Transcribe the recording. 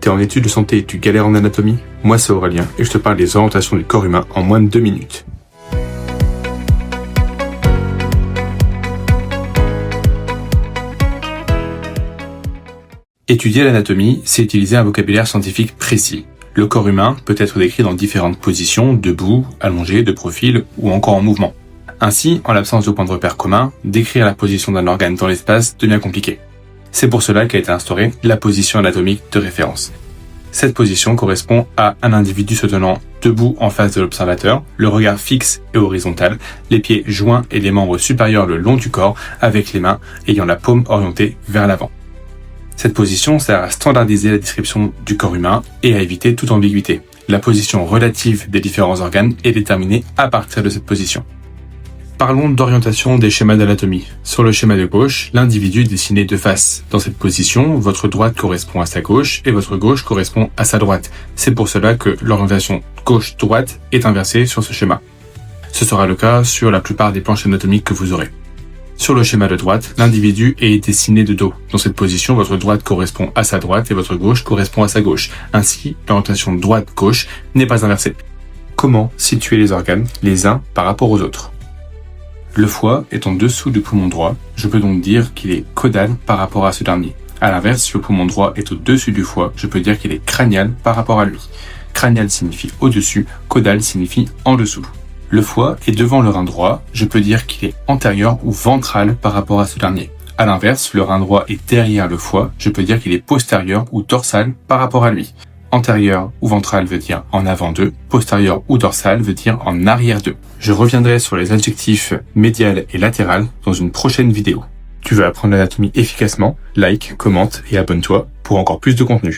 T'es en études de santé et tu galères en anatomie? Moi c'est Aurélien et je te parle des orientations du corps humain en moins de 2 minutes. Étudier l'anatomie, c'est utiliser un vocabulaire scientifique précis. Le corps humain peut être décrit dans différentes positions, debout, allongé, de profil ou encore en mouvement. Ainsi, en l'absence de point de repère commun, décrire la position d'un organe dans l'espace devient compliqué. C'est pour cela qu'a été instaurée la position anatomique de référence. Cette position correspond à un individu se tenant debout en face de l'observateur, le regard fixe et horizontal, les pieds joints et les membres supérieurs le long du corps avec les mains ayant la paume orientée vers l'avant. Cette position sert à standardiser la description du corps humain et à éviter toute ambiguïté. La position relative des différents organes est déterminée à partir de cette position. Parlons d'orientation des schémas d'anatomie. Sur le schéma de gauche, l'individu est dessiné de face. Dans cette position, votre droite correspond à sa gauche et votre gauche correspond à sa droite. C'est pour cela que l'orientation gauche-droite est inversée sur ce schéma. Ce sera le cas sur la plupart des planches anatomiques que vous aurez. Sur le schéma de droite, l'individu est dessiné de dos. Dans cette position, votre droite correspond à sa droite et votre gauche correspond à sa gauche. Ainsi, l'orientation droite-gauche n'est pas inversée. Comment situer les organes les uns par rapport aux autres? Le foie est en dessous du poumon droit, je peux donc dire qu'il est caudal par rapport à ce dernier. A l'inverse, si le poumon droit est au-dessus du foie, je peux dire qu'il est crânial par rapport à lui. Crânial signifie au-dessus, caudal signifie en dessous. Le foie est devant le rein droit, je peux dire qu'il est antérieur ou ventral par rapport à ce dernier. A l'inverse, le rein droit est derrière le foie, je peux dire qu'il est postérieur ou dorsal par rapport à lui. Antérieur ou ventral veut dire en avant d'eux, postérieur ou dorsal veut dire en arrière d'eux. Je reviendrai sur les adjectifs médial et latéral dans une prochaine vidéo. Tu veux apprendre l'anatomie efficacement? Like, commente et abonne-toi pour encore plus de contenu.